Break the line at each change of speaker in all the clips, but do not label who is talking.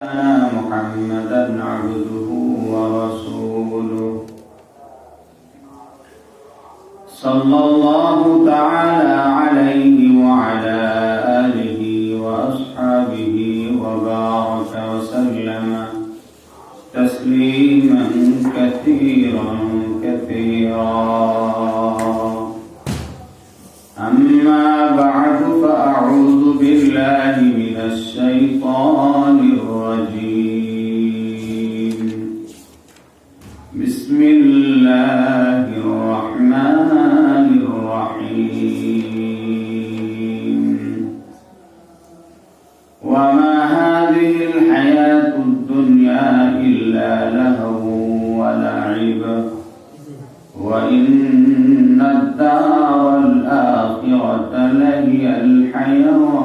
محمدا عبده ورسوله صلى الله تعالى عليه وعلى آله وأصحابه وبارك وسلم تسليما كثيرا أما بعد فأعوذ بالله من الشيطان الرجيم بسم الله الرحمن الرحيم وما هذه الحياة الدنيا إلا لهو ولعب وإن الدار الآخرة لهي الحيوان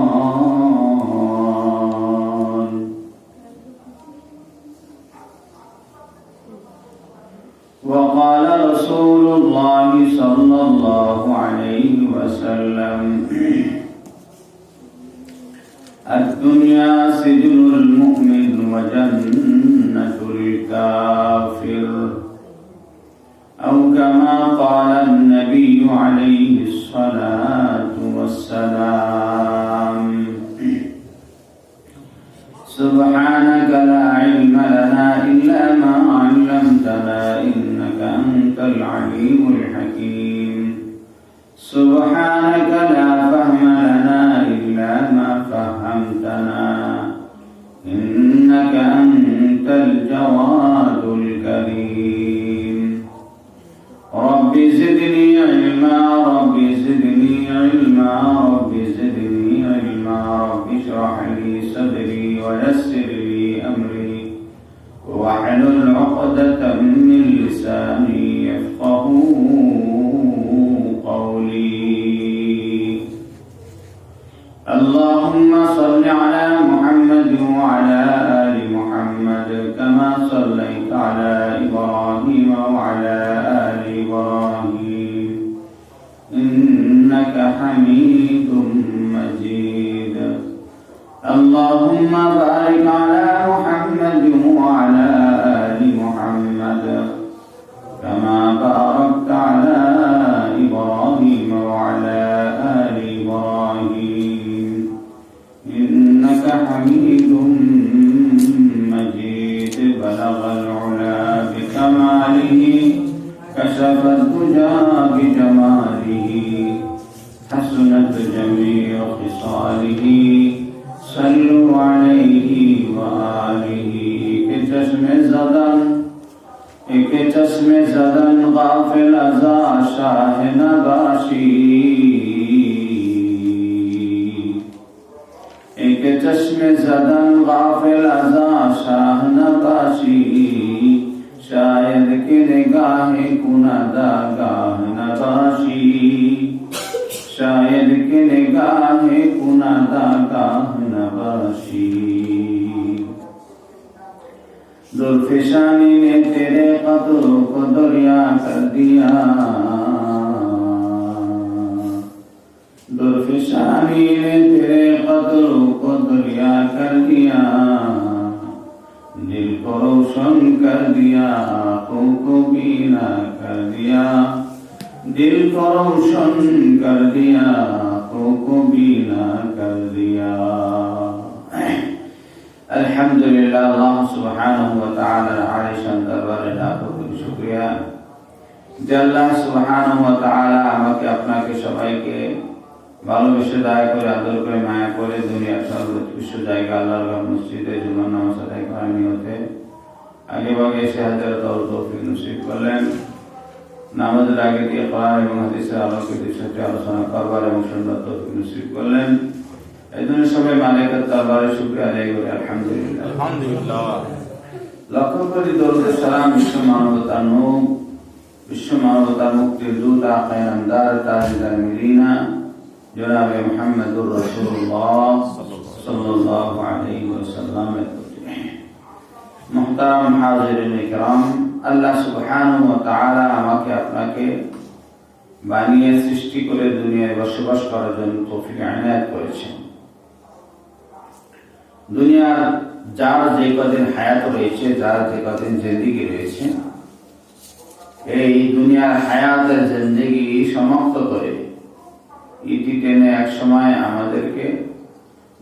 وقال رسول الله صلى الله عليه وسلم الدنيا سجن المؤمن وجنة الكافر أو كما قال النبي عليه الصلاة والسلام سبحانك لا علم لنا إلا ما علمتنا إنك أنت العليم الحكيم سبحانك لا فهم لنا إلا ما فهمتنا إنك أنت الجواد الكريم رب زدني علما رب زدني علما رب زدني علما رب اشرح لي صدري ويسر لي أمري واحلل عقدة من لساني يفقهوا قولي اللهم صل على محمد وعلى آل محمد كما صليت على إبراهيم وعلى آل إبراهيم إنك حميد مجيد اللهم بارك على محمد وعلى آل محمد كما باركت على إبراهيم وعلى آل إبراهيم إنك حميد مجيد بلغ العلا بكماله كشف الدجى بجماله حسنت جميع خصاله صلوا عليه وآله کے چشم زدن غافل ازا شاہ نباشی ایک چشم زدن غافل ازا شاہ نباشی شاید کہ نگاہ کنادا گاہ نباشی شاید کہ نگاہ کنادا گاہ نباشی ذوالفشانی نے تیرے قطروں کو دریا کر دیا ذوالفشانی نے تیرے قطروں کو دریا کر دیا دل کو روشن کر دیا آنکھوں کو بینا کر دیا دل کو روشن کر دیا آنکھوں کو بینا کر دیا আলহামদুলিল্লাহ আল্লাহ সুবহানাহু ওয়া তাআলার আলিশান দরবারে লাখো কোটি শুকরিয়া যে আল্লাহ সুবহানাহু ওয়া তাআলা আমাকে আপনাকে সবাইকে ভালোবেসে দয়া করে আদর করে মায়া করে দুনিয়ার সর্বোচ্চ জায়গা আল্লাহর ঘর মসজিদে জুমার নামাজ আদায় করার নিয়তে আগেভাগে এসে হাজার তৌফিক নসিব করলেন নামাজের আগে দিয়ে কোরআন এবং হাদিসের আলোকে সাথে আলোচনা করবার এবং সুন্দর তৌফিক নসিব করলেন এই জন্য সবাই মালিকের দরবারে শুকরিয়া আদায় করি আলহামদুলিল্লাহ
আলহামদুলিল্লাহ
লক্ষ কোটি দরুদ সালাম বিশ্ব মানবতার নূর বিশ্ব মানবতার মুক্তির দূত আকা ইনামদার তাজদার মদিনা জনাবে মুহাম্মদুর রাসূলুল্লাহ সাল্লাল্লাহু আলাইহি ওয়াসাল্লামের প্রতি মুহতারাম হাজিরিন ইকরাম আল্লাহ সুবহানাহু ওয়া তাআলা আমাকে আপনাকে বানিয়ে সৃষ্টি করে দুনিয়ায় বসবাস করার জন্য তৌফিক এনায়েত করেছেন। দুনিয়ার যার যে কদিন হায়াত রয়েছে, যার যে কদিন জিন্দেগি রয়েছে, এই দুনিয়ার হায়াতের জিন্দেগি সমাপ্ত করে ইতি টেনে এক সময় আমাদেরকে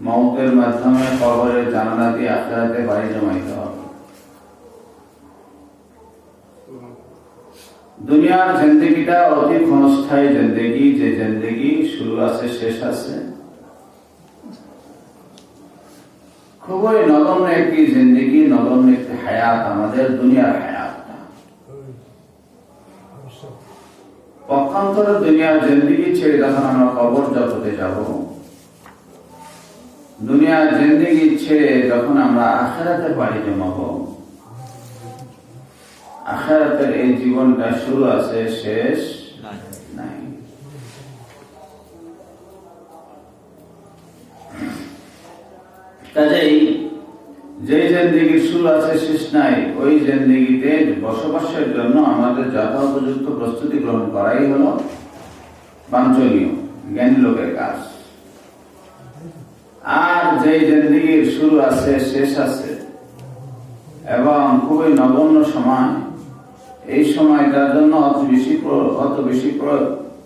মওতের মাধ্যমে কবরের জানালা দিয়ে আখিরাতে বাড়ি জমাইতে হবে। দুনিয়ার জিন্দেগিটা অতি ক্ষণস্থায়ী জিন্দেগি, যে জিন্দেগি শুরু আছে শেষ আছে। খুবই নগণ্য একটি জিন্দেগি, নগণ্য একটি হায়াত আমাদের দুনিয়ার হায়াতটা। পক্ষান্তরে দুনিয়ার জিন্দেগি ছেড়ে যখন আমরা কবর জগতে যাব, দুনিয়ার জিন্দেগি ছেড়ে যখন আমরা আখিরাতে বাড়ি জমাবো, আখিরাতের এই জীবনটা শুরু আছে শেষ নাই। কাজেই যে জিন্দেগির শুরু আছে শেষ নাই, ওই জিন্দেগিতে বসবাসের জন্য আমাদের যথোপযুক্ত প্রস্তুতি গ্রহণ করাই হলো বাঞ্ছনীয় জ্ঞানী লোকের কাজ। আর যে জিন্দেগির শুরু আছে শেষ আছে এবং খুবই নগণ্য সময়, এই সময়টার জন্য অত বেশি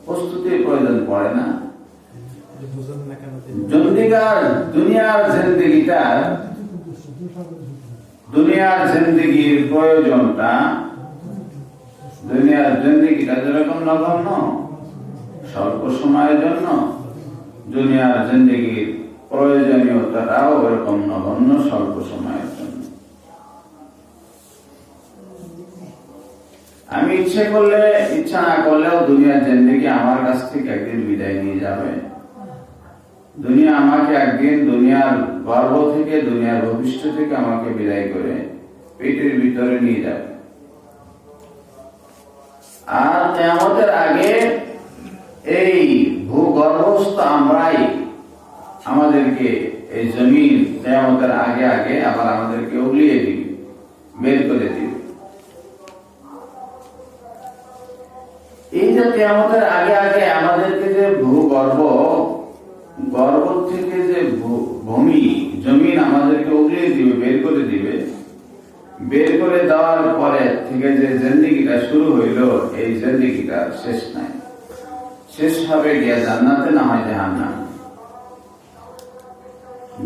প্রস্তুতির প্রয়োজন পড়ে না। দুনিয়ার জিন্দেগির প্রয়োজনটা, দুনিয়ার জিন্দেগিটা যেরকম নগণ্য স্বল্প সময়ের জন্য, দুনিয়ার জিন্দেগির প্রয়োজনীয়তাটাও এরকম নগণ্য স্বল্প সময়ের জন্য। আমি ইচ্ছা না করলেও দুনিয়ার জিন্দেগি আমার কাছ থেকে একদিন বিদায় নিয়ে যাবে। দুনিয়া আমাকে একদিন দুনিয়ার গর্ভ থেকে, দুনিয়ার ভবিষ্য থেকে আমাকে বিদায় করে পেটের ভিতরে নিয়ে যাবে। আর কিয়ামতের আগে এই ভূগর্ভস্থ আমরাই আমাদেরকে, এই জমিন কিয়ামতের আগে আগে আবার আমাদেরকে উগলিয়ে দিবে, বের করে দিবে। এই যে কিয়ামতের আগে আগে আমাদেরকে যে গর্ভ থেকে যে ভূমি জমিন আমাদেরকে উগলিয়ে দিবে, বের করে দিবে, বের করে দেওয়ার পরে থেকে যে জিন্দেগিটা শুরু হইল, এই জিন্দেগিটা শেষ নাই। শেষ হবে গিয়া জান্নাতে, না হয় জাহান্নামে।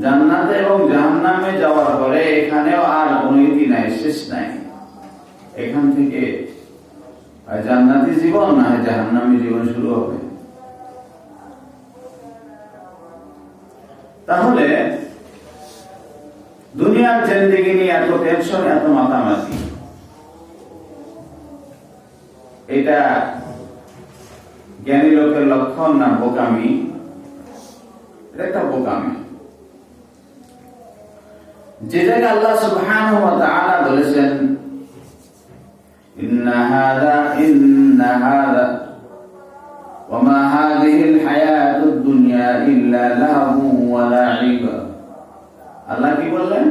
জান্নাতে এবং জাহান্নামে যাওয়ার পরে এখানেও আর কোনো ইতি নাই, শেষ নাই। এখান থেকে জান্নাতি জীবন না হয় জাহান্নামী জীবন শুরু হবে। তাহলে দুনিয়ার জিন্দেগি নিয়ে এত টেনশন, এত মাতামাতি, এটা জ্ঞানী লোকের লক্ষণ না বোকামি? এটা একটা বোকামি। যে জায়গায় আল্লাহ সুবহানাহু ওয়া তাআলা বলেছেন, ইন্না হাযা ওয়া মা হাযিহিল হায়াতুদ দুনিয়া ইল্লা লাহু ওয়া লাইব। আল্লাহ কি বললেন?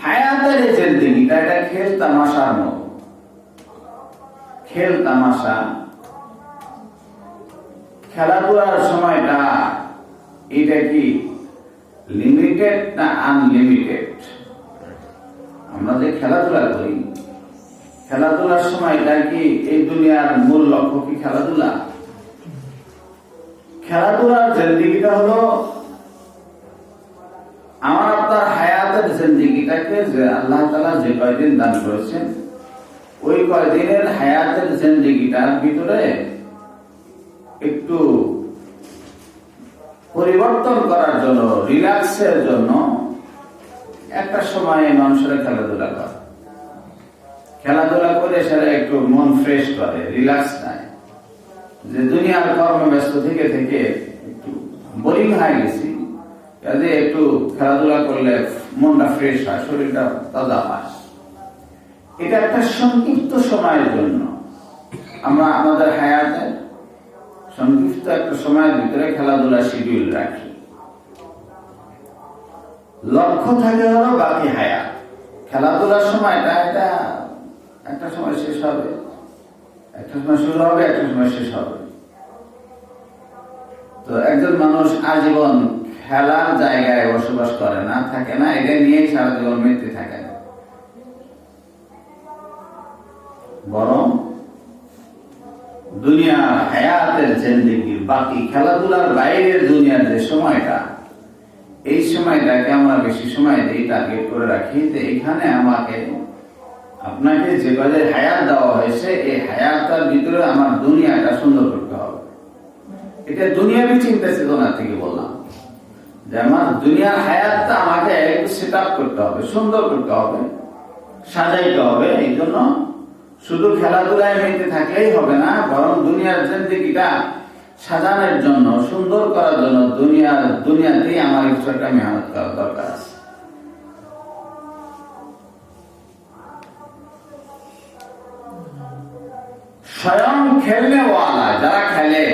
হায়াতের জিন্দেগিটা এটা খেল তামাশার মতো। খেল তামাশা, খেলাধুলার সময়টা এটা কি লিমিটেড না আনলিমিটেড? আমরা যে খেলাধুলা করি, খেলাধুলার সময়টা কি এই দুনিয়ার মূল লক্ষ্য কি খেলাধুলা? খেলাধুলার জিন্দেগিটা হলো আমার আপনার হায়াতের জিন্দেগিটাকে যে আল্লাহ তাআলা যে কয়দিন দান করেছেন, ওই কয়দিনের হায়াতের জিন্দেগিটার ভিতরে একটু পরিবর্তন করার জন্য, রিল্যাক্সের জন্য একটা সময় মানুষের খেলাধুলা করে। খেলাধুলা করে সেটা একটু মন ফ্রেশ করে, রিল্যাক্স নেয়। যে দুনিয়ার কর্মব্যস্ত থেকে থেকে একটু বোরিং হয়ে গেছি, কাজে একটু খেলাধুলা করলে মনটা ফ্রেশ হয়, শরীরটা তাজা হয়। এটা একটা সংক্ষিপ্ত সময়ের জন্য আমরা আমাদের হায়াতের সংক্ষিপ্ত একটা সময়ের ভিতরে খেলাধুলা শিডিউল রাখি। লক্ষ্য থাকে হলো বাকি হায়াত। খেলাধুলার সময়টা এটা একটা সময় শেষ হবে, একটা সময় শুরু হবে, একটা সময় শেষ হবে। তো একজন মানুষ আজীবন খেলার জায়গায় বসবাস করে না, থাকে না, এটা নিয়েই সারা জীবন মৃত্যু থাকে না, বরং দুনিয়ার হায়াতের জিন্দেগির বাকি খেলাধুলার বাইরের দুনিয়ার যে সময়টা, এই সময়টাকে আমরা বেশি সময় দিই, টার্গেট করে রাখি যে এখানে আমাকে আপনাকে যে কাজে হায়াত দেওয়া হয়েছে এই হায়াতটার ভিতরে আমার দুনিয়াটা সুন্দর করতে হবে। এটা দুনিয়াবি চিন্তা চেতনা থেকে বললাম যে আমার দুনিয়ার হায়াতটা আমাকে একটু সেট আপ করতে হবে, সুন্দর করতে হবে, সাজাইতে হবে। এই জন্য শুধু খেলাধুলায় মেতে থাকলেই হবে না, বরং দুনিয়ার জিন্দেগিটা সাজানোর জন্য, সুন্দর করার জন্য দুনিয়াতেই আমার কিছু একটা মেহনত করার দরকার আছে। স্বয়ং খেলনেওয়ালা যারা খেলে,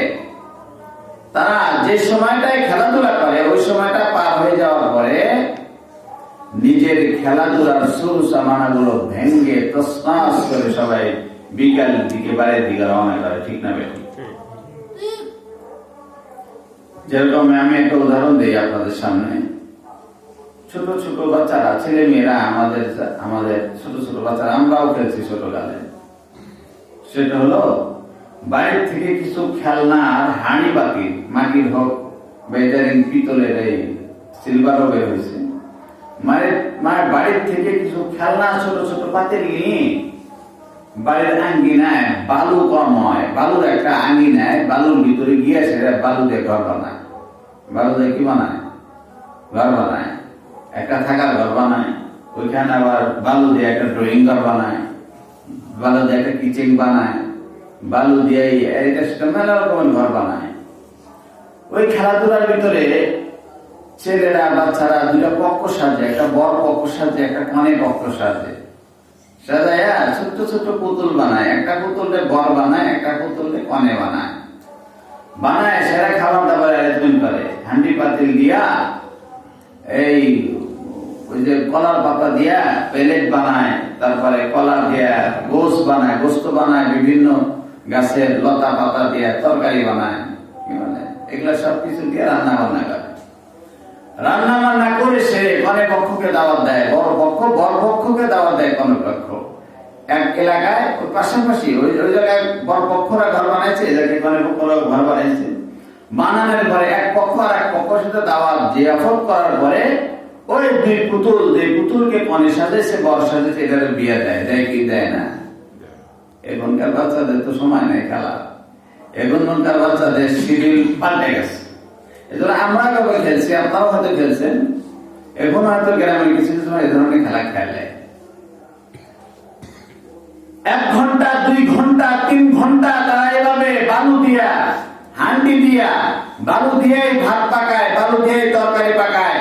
তারা যে সময়টায় খেলাধুলা করে ওই সময়টা পার হয়ে যাওয়ার পরে নিজের খেলাধুলার সুর সামানাগুলো ভেঙ্গে তসনাস করে সবাই বিকাল দিকে বাড়ির দিকে রওনা করে, ঠিক না বেঠিক? যেরকম আমি একটা উদাহরণ দিই আপনাদের সামনে। ছোট ছোট বাচ্চারা, ছেলে মেয়েরা, আমাদের ছোট ছোট বাচ্চারা, আমরাও খেলছি ছোটকালে। সেটা হলো বাড়ির থেকে কিছু খেলনার হাঁড়ি বাতি, মাটির হোক বেজারিং পিতলের, এই সিলভার হবে হয়েছে, মায়ের বাড়ির থেকে কিছু খেলনা ছোট ছোট পাতিল নিয়ে বাড়ির আঙ্গিনায় বালু কম হয়, বালুর একটা আঙ্গিনায় বালুর ভিতরে গিয়ে সেটা বালু দিয়ে ঘর বানায়। বালু দিয়ে কি বানায়? ঘর বানায়, একটা থাকার ঘর বানায়। ওইখানে আবার বালু দিয়ে একটা ড্রয়িং ঘর বানায়, বালু দিয়ে একটা কিচেন বানায়, বালু দিয়ে এটা সেটা মেলা রকমের ঘর বানায়। ওই খেলাধুলার ভিতরে ছেলেরা, বাচ্চারা দুটা পক্ষ সাজে, একটা বড় পক্ষ সাজে, একটা কনে পক্ষ সাজে, সাজায়া ছোট্ট ছোট্ট পুতুল বানায়। একটা পুতুলে বর বানায়, একটা পুতুলে কনে বানায়। সেরা খাবার দাবার অ্যারেঞ্জমেন্ট করে, হান্ডি পাতিল দিয়া, এই ওই যে কলার পাতা দিয়া প্লেট বানায়, তারপরে কলা দিয়া গোস্ত বানায়, বিভিন্ন গাছের লতা পাতা দিয়া তরকারি বানায়, কি মানে এগুলা সবকিছু দিয়ে রান্না বান্না করে। রান্না বান্না করে সে কনে পক্ষকে দাওয়াত দেয়, বর পক্ষকে দাওয়াত দেয় কনে পক্ষ। এক এলাকায় ওই পাশাপাশি ওই জায়গায় বর পক্ষরা ঘর বানাইছে, এই জায়গায় কনে পক্ষরা ঘর বানাইছে। বানানোর পরে এক পক্ষ আর এক পক্ষের সাথে দাওয়াত জিয়াফত করার পরে ওই দুই পুতুলকে কনে সাজেছে, বর সাজেছে, এটার বিয়ে দেয় কি দেয় না? এখনকার বাচ্চাদের তো সময় নেই খেলা, এখনকার বাচ্চাদের শিডিউল পাল্টে গেছে। এজন্য আমরা কবে খেলছি, আপনারাও হয়তো খেলছেন, এখন হয়তো গ্রামের কিছু সময় এই ধরনের খেলা খেলে। 1 ঘন্টা 2 ঘন্টা 3 ঘন্টা তারা এভাবে বালু দিয়া, হান্ডি দিয়া, বালু দিয়ে ভাত পাকায়, বালু দিয়ে তরকারি পাকায়,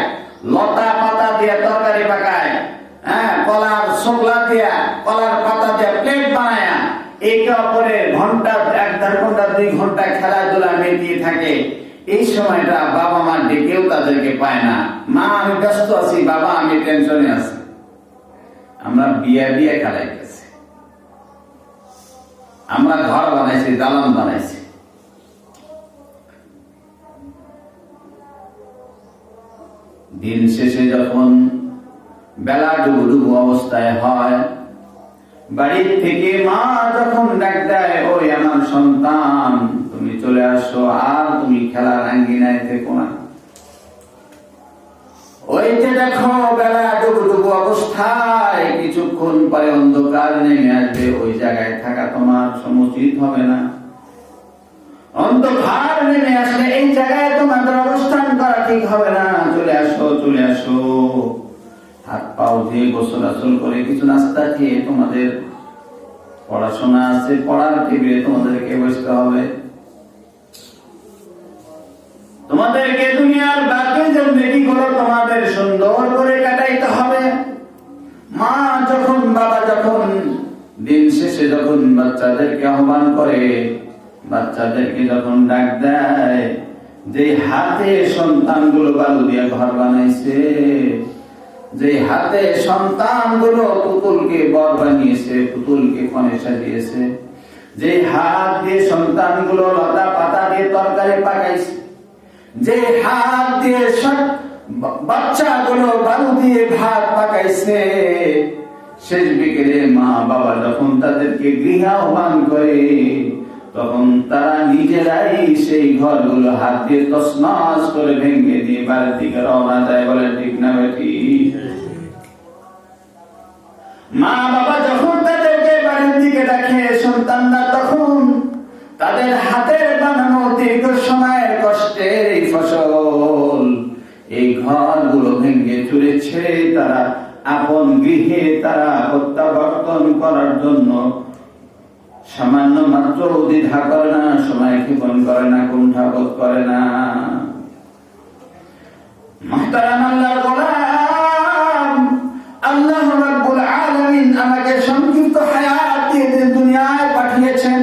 লতা পাতা দিয়া তরকারি পাকায়, কলার শোকলা দিয়া, কলার পাতা দিয়া প্লেট বানায়, একে অপরের ঘন্টা 1-1.5 ঘন্টা 2 ঘন্টা খেলাধুলা মেতিয়ে থাকে। এই সময়টা বাবা মা ডেকেও তাদেরকে পায় না। মা আমি ব্যস্ত আছি, বাবা আমি টেনশনে আছি। আমরা বিয়ে খেলাইতেছি, আমরা ঘর বানাইছি, দালান বানাইছি। দিন শেষে যখন বেলা ডুবু অবস্থায় হয়, বাড়ির থেকে মা যখন ডাক দেয়, ওই আমার সন্তান তুমি চলে আসো, আর তুমি খেলার আঙ্গিনায় থেকো না। ওই যে দেখো বেলা ডুবু অবস্থায় কিছুক্ষণ পরে অন্ধকার নেমে আসবে, ওই জায়গায় থাকা তোমার সমুচিত হবে না। অন্ধকার নেমে আসলে এই জায়গায় তোমাদের অবস্থান করা ঠিক হবে না। চলে আসো, হাত পাও দিয়ে গোসল আসল করে কিছু নাস্তা খেয়ে তোমাদের পড়াশোনা আছে, পড়ার টেবিলে তোমাদেরকে বসতে হবে। তোমাদেরকে দুনিয়ার বাকি জিন্দেগিগুলো তোমাদের সুন্দর করে কাটাইতে হবে। মা যখন, বাবা যখন দিন শেষে যখন বাচ্চাদেরকে আহ্বান করে, বাচ্চাদেরকে যখন ডাক দেয়, যে হাতে সন্তানগুলো বালু দিয়ে ঘর বানাইছে, যে হাতে সন্তানগুলো পুতুলকে বর বানিয়েছে, পুতুলকে কনে সাজিয়েছে, যে হাত দিয়ে সন্তানগুলো লতা পাতা দিয়ে তরকারি পাকাইছে, যে হাত দিয়ে সব বাচ্চাগুলো বালু দিয়ে ভাত পাকাইছে, শেষ বিকেলে মা বাবা যখন তাদেরকে গৃহে আহ্বান করে, তখন তারা নিজেরাই সেই ঘরগুলো হাত দিয়ে তছনছ করে ভেঙে দিয়ে বাড়ির দিকে রওনা দেয়। বলে ঠিক না বেটি? মা বাবা যখন তাদেরকে বাড়ির দিকে ডাকে, সন্তানরা তখন তাদের হাতের বানানো দীর্ঘ সময়ের কষ্টের এই ফসল, এই ঘরগুলো ভেঙে চুরেছে, তারা আপন গৃহে তারা প্রত্যাবর্তন করার জন্য সামান্য মাত্র দ্বিধা করে না, সময় ক্ষেপণ করে না, কুণ্ঠাবোধ করে না। মুহতারাম আল্লাহর গোলাম, আল্লাহ রাব্বুল আলামিন আমাকে সংক্ষিপ্ত হায়াত দিয়ে দুনিয়ায় পাঠিয়েছেন।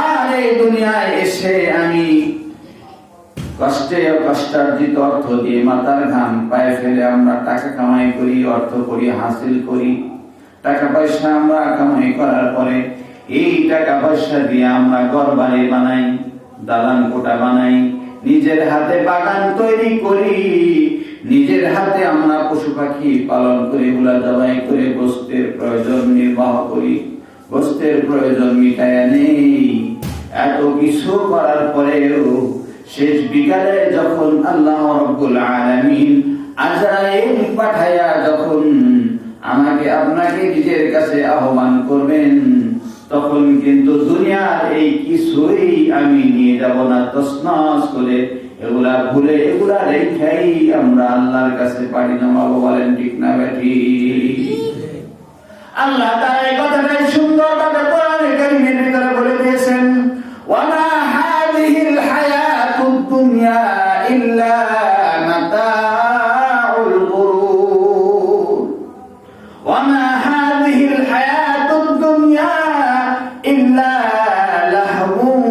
আর এই দুনিয়ায় এসে আমি কষ্টার্জিত অর্থ দিয়ে, মাথার ঘাম পায়ে ফেলে আমরা টাকা কামাই করি, অর্থ করি, হাসিল করি। টাকা পয়সা আমরা কামাই করার পরে এই টাকা পয়সা দিয়ে আমরা ঘর বাড়ি বানাই, দালান কোঠা বানাই, নিজের হাতে বাগান তৈরি করি, নিজের হাতে আমরা পশু পাখি পালন করে এগুলা জবাই করে গোস্তের প্রয়োজন নির্বাহ করি, গোস্তের প্রয়োজন মিটাইয়া নেই। এত কিছু করার পরেও শেষ বিকালে যখন আল্লাহ রাব্বুল আলামিন আজরাইল পাঠায়া যখন আমাকে আপনাকে নিজের কাছে আহ্বান করবেন, তখন কিন্তু দুনিয়ার এই কিছুই আমি নিয়ে যাব না, তছনছ করে এগুলা ভুলে এগুলা রেখাই আমরা আল্লাহর কাছে পাড়ি নামাবো। বলেন ঠিক না বেটি? আল্লাহ তাআলা এই কথাটাই সুন্দরভাবে কোরআনে কারীমের ভিতরে বলে দিয়েছেন, ওয়ামা হাযিহিল হায়াতুদ দুনিয়া ইল্লা মাতাউল গুরুর, ওয়ামা হাযিহিল হায়াতুদ দুনিয়া ইল্লা লাহবুন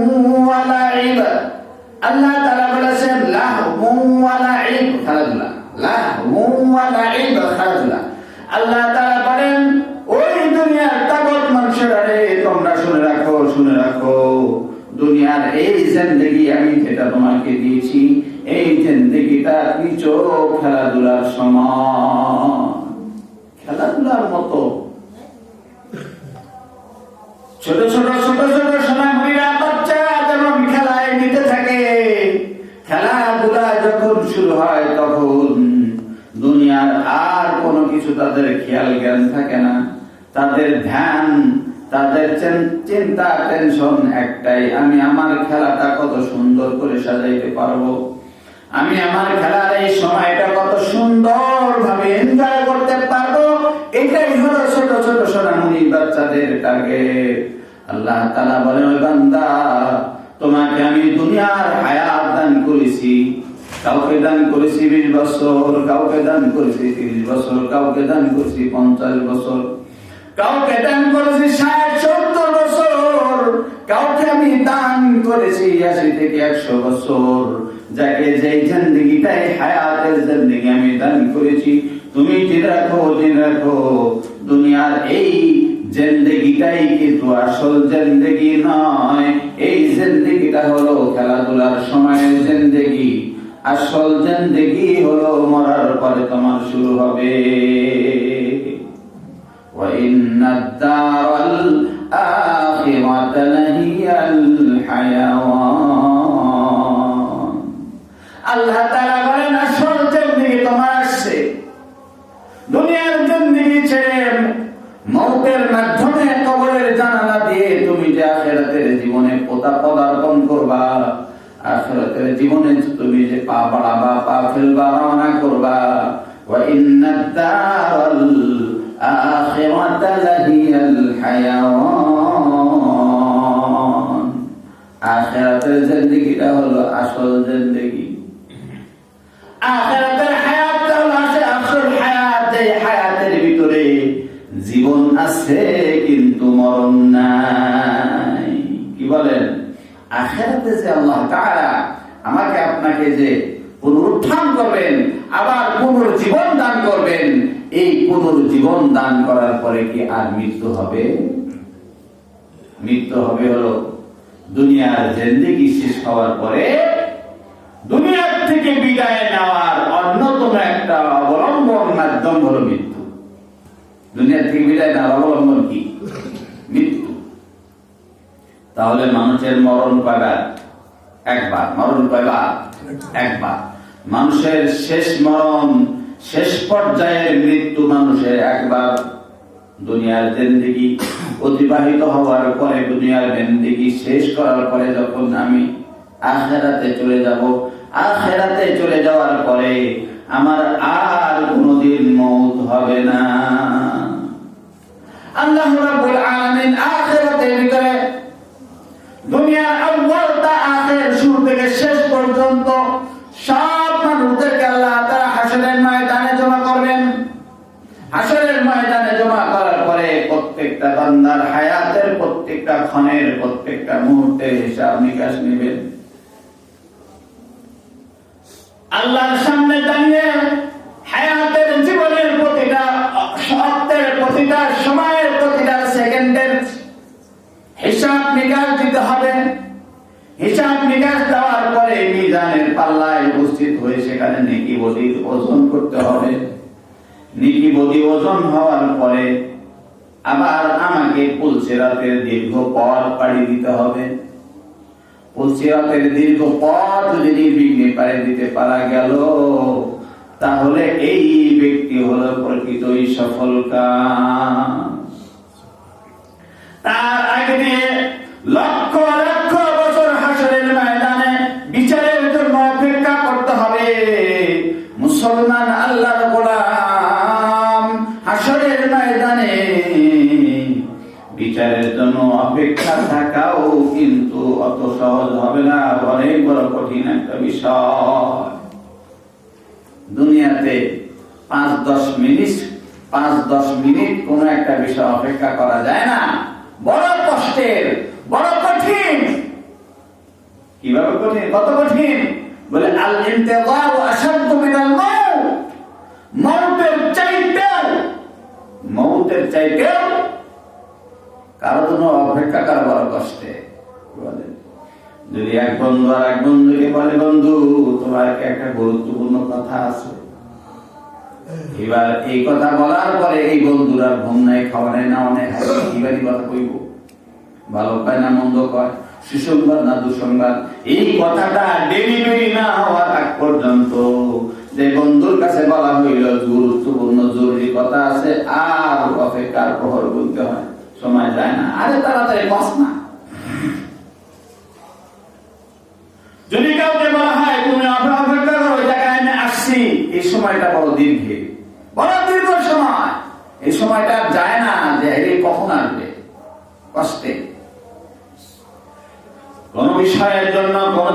ওয়া লাইব। আল্লাহ তাআলা বলেছেন লাহবুন ওয়া লাইব, খেলাধুলা, লাহবুন ওয়া লাইব, খেলাধুলা। আল্লাহ তাআলা বলেন, ওই দুনিয়ার তাগত মানুষেরা রে, তোমরা শুনে রাখো, শুনে রাখো, দুনিয়ার এই জিন্দেগি আমি যেটা তোমাকে দিয়েছি, এই জিন্দেগিটা নিছক খেলাধুলার সমান, খেলাধুলার মতো। ছোট ছোট ছোট ছোট সোনামণিরা, বাচ্চা যেমন খেলায় নিতে থাকে, খেলাধুলা যখন শুরু হয় তখন দুনিয়ার আর কোনো কিছু তাদের খেয়াল জ্ঞান থাকে না। তাদের ধ্যান, তাদের চিন্তা, টেনশন একটাই, আমি আমার খেলাটা কত সুন্দর করে সাজাইতে পারবো, আমি আমার খেলার এই সময়টা কত সুন্দর ভাবে এনজয় করতে পারবো। এটাই হলো ছোট ছোট সোনামণি বাচ্চাদের টার্গেট। আল্লাহ তাআলা বলেন, ওই বান্দা, তোমাকে আমি দুনিয়ার হায়াত দান করেছি, কাউকে দান করেছি 20 বছর, কাউকে দান করেছি 30 বছর, কাউকে দান করেছি 50 বছর, কাউকে দান করেছি 60-70 বছর, কাউকে আমি দান করেছি 80 থেকে 100 বছর। যাকে যেই জিন্দেগিটাই হায়াতের জিন্দেগি আমি দান করেছি, তুমি জেনে রাখো, জেনে রাখো, দুনিয়ার এই জিন্দেগিটাই কিন্তু আসল জিন্দেগি নয়। এই জিন্দেগিটা হলো খেলাধুলার সময়ের জিন্দেগি, আসল জিন্দেগি হলো মরার পরে তোমার শুরু হবে। وَإِنَّ الدَّارَ الْآخِرَةَ لَهِيَ الْحَيَوَانُ। আল্লাহ তাআলা বলেন, আসল জিন্দেগি তোমার আসছে। দুনিয়ার জিন্দেগি ছেড়ে মওতের মাধ্যমে কবরের জানালা দিয়ে তুমি যে আখিরাতের জীবনে পদার্পণ করবা, আখিরাতের জীবনে তুমি যে পা বাড়াবা, পা ফেলবা, রওনা করবা, وَإِنَّ الدَّارَ الْآخِرَةَ لَهِيَ الْحَيَوَانُ। আখিরাতের জিন্দেগিটা হলো আসল জিন্দেগি। আখিরাতের হায়াতটা হলো আসল হায়াত। এই হায়াতের ভিতরে জীবন আছে কিন্তু মরণ নাই। কি বলেন? আখিরাতে যে আল্লাহ তাআলা আমাকে আপনাকে যে পুনরুত্থান করবেন, আবার পুনর্জীবন দান করবেন, এই পুনর্জীবন দান করার পরে কি আর মৃত্যু হবে? মৃত্যু হবে হলো দুনিয়ার জিন্দেগি শেষ হওয়ার পরে দুনিয়ার থেকে বিদায় নেওয়ার অন্যতম একটা অবলম্বন মাধ্যম হলো মৃত্যু। দুনিয়ার থেকে বিদায় নেওয়ার অবলম্বন কি? মৃত্যু। তাহলে মানুষের মরণ কয়বার? একবার। মরণ কয়বার? একবার। মানুষের শেষ মরণ, শেষ পর্যায়ের মৃত্যু মানুষের একবার। দুনিয়ার জিন্দেগি অতিবাহিত হওয়ার পরে, দুনিয়ার জিন্দেগি শেষ করার পরে যখন আমি আখিরাতে চলে যাব, আখিরাতে চলে যাওয়ার পরে আমার আর কোনদিন মওত হবে না। আল্লাহ রাব্বুল আলামিন আখিরাতের ভিতরে দুনিয়ার আউয়ালটা আখির, শুরু থেকে শেষ পর্যন্ত সব মানুষদেরকে আল্লাহ তাআলা হাশরের ময়দানে জমা করবেন। হাশরের ময়দানে জমা করার পরে প্রত্যেকটা বান্দার হায়াতের প্রত্যেকটা ক্ষণের, প্রত্যেকটা মুহূর্তের হিসাব নিকাশ নেবেন। আল্লাহর সামনে দাঁড়িয়ে হায়াতের জীবনের প্রতিটা শব্দের, প্রতিটা সময়ের, প্রতিটা সেকেন্ডের হিসাব নিকাশ দিতে হবে। হিসাব নিকাশ দেওয়ার পরে মিজানের পাল্লায় উপস্থিত হয়ে সেখানে নেকি বদি ওজন করতে হবে। নেকি বদি ওজন হওয়ার পরে আবার আমাকে পুলসিরাতের দীর্ঘ পথ পাড়ি দিতে হবে। পুলসিরাতের দীর্ঘ পথ যদি নির্বিঘ্নে পাড়ি দিতে পারা গেল, তাহলে এই ব্যক্তি হলো প্রকৃতই সফল কাম। তার আগে দিয়ে লক্ষ লক্ষ বছর হাশরের ময়দানে বিচারের জন্য অপেক্ষা করতে হবে। মুসলমান আল্লাহর গোলাম হাশরের ময়দানে বিচারের জন্য অপেক্ষা থাকাও কিন্তু অত সহজ হবে না, অনেক বড় কঠিন একটা বিষয়। দুনিয়াতে 5-10 মিনিট কোন একটা বিষয় অপেক্ষা করা যায় না। বড় কষ্টের, বড় কঠিন। কিভাবে কঠিন? কত কঠিন? বলে আল ইন্তিযারু আশাদ্দু মিনাল মাউত। মওতের চাইতেও কারো জন্য অপেক্ষা করা বড় কষ্টে। যদি এক বন্ধু আর এক বন্ধুকে বলে, বন্ধু তোমার একটা গুরুত্বপূর্ণ কথা আছে, এবার এই কথা বলার পরে এই বন্ধুর আর ঘুম নাই, খাওয়া নাই, না অনেক এবারই কথা কইব, ভালো পায় না মন্দ কয়, সুসংবাদ না দুঃসংবাদ, এই কথাটা ডেলিভারি না হওয়ার আগ পর্যন্ত যে বন্ধুর কাছে বলা হইল গুরুত্বপূর্ণ জরুরি কথা আছে, আর অপেক্ষার প্রহর বলতে হয়, সময় যায় না। আরে তাড়াতাড়ি বস না। যদি কাউকে বলা হয় তুমি অপেক্ষা করো, ওই জায়গায় আমি আসছি, এই সময়টা বড় দীর্ঘ, বড় দীর্ঘ সময়। এই সময়টা যায় না যে কখন আসবে, কষ্টে। কোন বিষয়ের জন্য কোন